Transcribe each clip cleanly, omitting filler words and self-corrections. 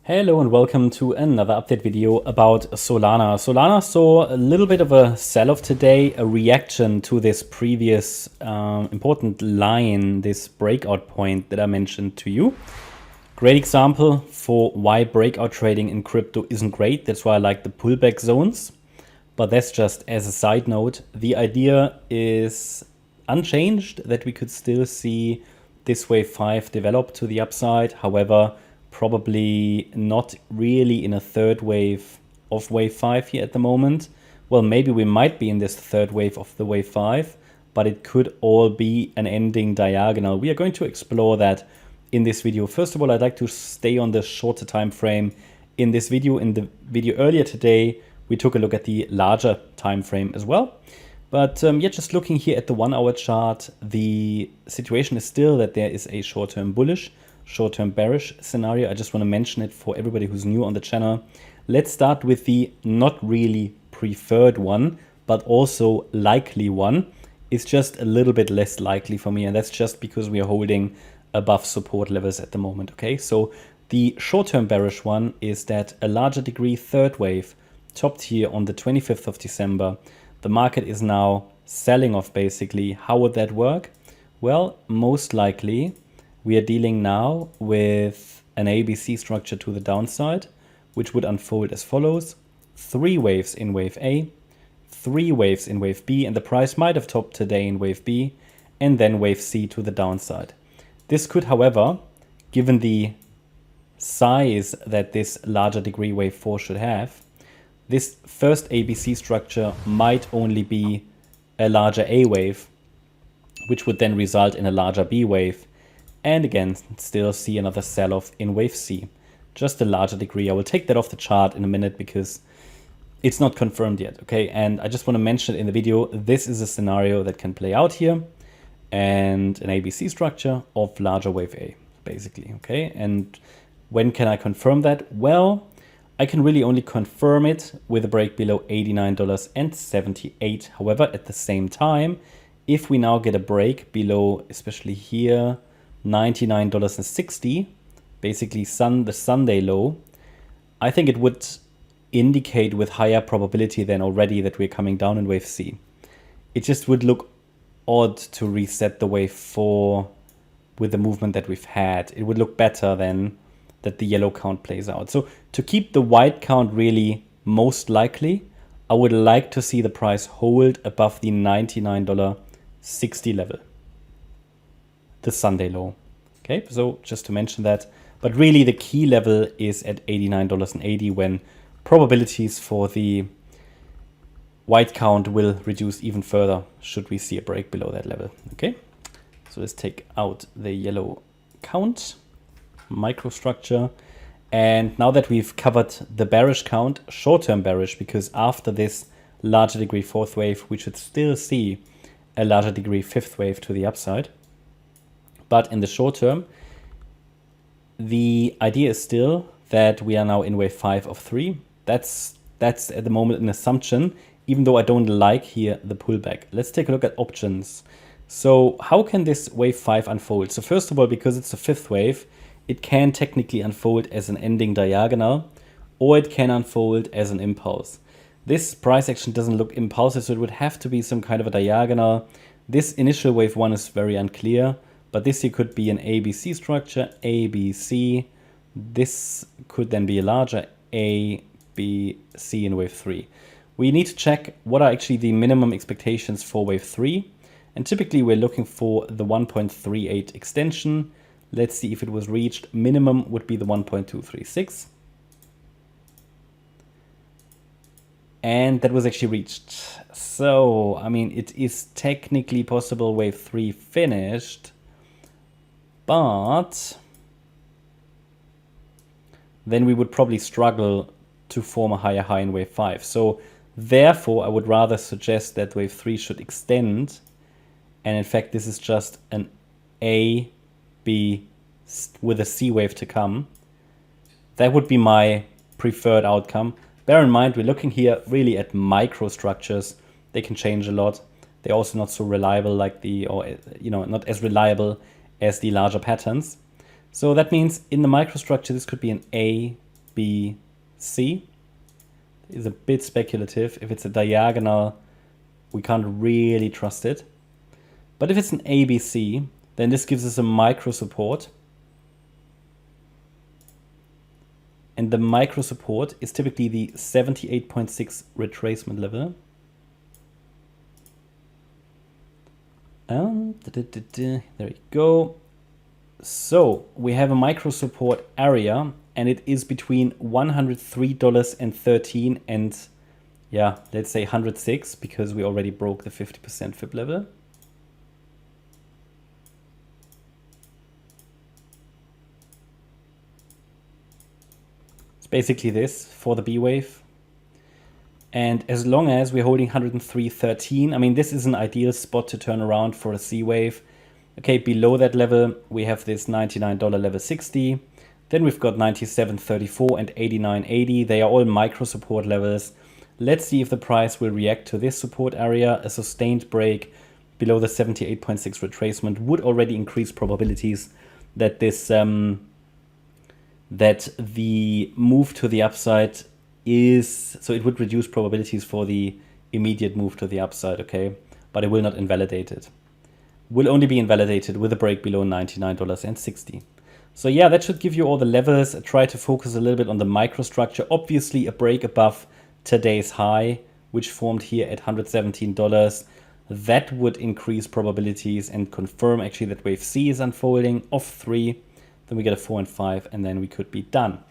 Hello and welcome to another update video about Solana. Solana saw a little bit of a sell-off today, a reaction to this previous important line, this breakout point that I mentioned to you. Great example for why breakout trading in crypto isn't great. That's why I like the pullback zones. But that's just as a side note. The idea is unchanged, that we could still see this wave 5 develop to the upside. However, probably not really in a third wave of wave 5 here at the moment. Well, maybe we might be in this third wave of the wave 5, but it could all be an ending diagonal. We are going to explore that in this video. First of all, I'd like to stay on the shorter time frame in this video. In the video earlier today, we took a look at the larger time frame as well. But yeah, just looking here at the 1 hour chart, the situation is still that there is a short-term bullish, short-term bearish scenario. I just want to mention it for everybody who's new on the channel. Let's start with the not really preferred one, but also likely one. It's just a little bit less likely for me, and that's just because we are holding above support levels at the moment. Okay, so the short-term bearish one is that a larger degree third wave topped here on the 25th of December. The market is now selling off basically. How would that work? Well, most likely we are dealing now with an ABC structure to the downside, which would unfold as follows. 3 waves in wave A, 3 waves in wave B, and the price might have topped today in wave B, and then wave C to the downside. This could, however, given the size that this larger degree wave 4 should have, this first ABC structure might only be a larger A wave, which would then result in a larger B wave, and again, still see another sell-off in wave C, just a larger degree. I will take that off the chart in a minute because it's not confirmed yet, okay? And I just want to mention it in the video, this is a scenario that can play out here, and an ABC structure of larger wave A, basically, okay? And when can I confirm that? Well, I can really only confirm it with a break below $89.78. However, at the same time, if we now get a break below, especially here, $99.60, basically the Sunday low, I think it would indicate with higher probability than already that we're coming down in wave C. It just would look odd to reset the wave 4 with the movement that we've had. It would look better than that the yellow count plays out. So to keep the white count really most likely, I would like to see the price hold above the $99.60 level, the Sunday low. Okay, so just to mention that. But really the key level is at $89.80 when probabilities for the white count will reduce even further should we see a break below that level. Okay, so let's take out the yellow count microstructure. And now that we've covered the bearish count, short-term bearish, because after this larger degree fourth wave, we should still see a larger degree fifth wave to the upside. But in the short term, the idea is still that we are now in wave 5 of 3. That's at the moment an assumption, even though I don't like here the pullback. Let's take a look at options. So how can this wave 5 unfold? So first of all, because it's a fifth wave, it can technically unfold as an ending diagonal, or it can unfold as an impulse. This price action doesn't look impulsive, so it would have to be some kind of a diagonal. This initial wave 1 is very unclear, but this here could be an ABC structure, ABC. This could then be a larger ABC in wave 3. We need to check what are actually the minimum expectations for wave 3. And typically we're looking for the 1.38 extension. Let's see if it was reached. Minimum would be the 1.236. And that was actually reached. So, I mean, it is technically possible wave 3 finished, but then we would probably struggle to form a higher high in wave 5. So therefore, I would rather suggest that wave 3 should extend. And in fact, this is just an A, B with a C wave to come. That would be my preferred outcome. Bear in mind, we're looking here really at microstructures. They can change a lot. They're also not so reliable like not as reliable as the larger patterns. So that means in the microstructure, this could be an A, B, C. Is a bit speculative. If it's a diagonal, we can't really trust it. But if it's an ABC, then this gives us a micro support. And the micro support is typically the 78.6 retracement level. There we go. So we have a micro support area, and it is between $103.13 and, yeah, let's say 106, because we already broke the 50% fib level. It's basically this for the B wave. And as long as we're holding 103.13, I mean, this is an ideal spot to turn around for a C wave. Okay, below that level, we have this $99 level 60. Then we've got 97.34 and 89.80. They are all micro support levels. Let's see if the price will react to this support area. A sustained break below the 78.6 retracement would already increase probabilities that this that the move to the upside is, so it would reduce probabilities for the immediate move to the upside, okay? But it will not invalidate it. Will only be invalidated with a break below $99.60. So yeah, that should give you all the levels. Try to focus a little bit on the microstructure. Obviously a break above today's high, which formed here at $117. That would increase probabilities and confirm actually that wave C is unfolding of 3. Then we get a 4 and 5, and then we could be done.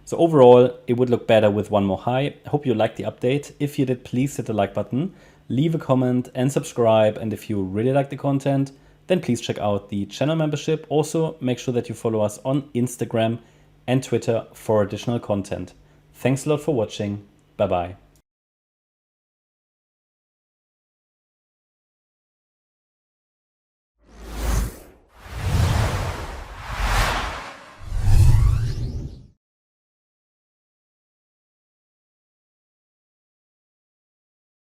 So overall, it would look better with one more high. I hope you liked the update. If you did, please hit the like button, leave a comment and subscribe. And if you really like the content, then please check out the channel membership. Also, make sure that you follow us on Instagram and Twitter for additional content. Thanks a lot for watching. Bye-bye.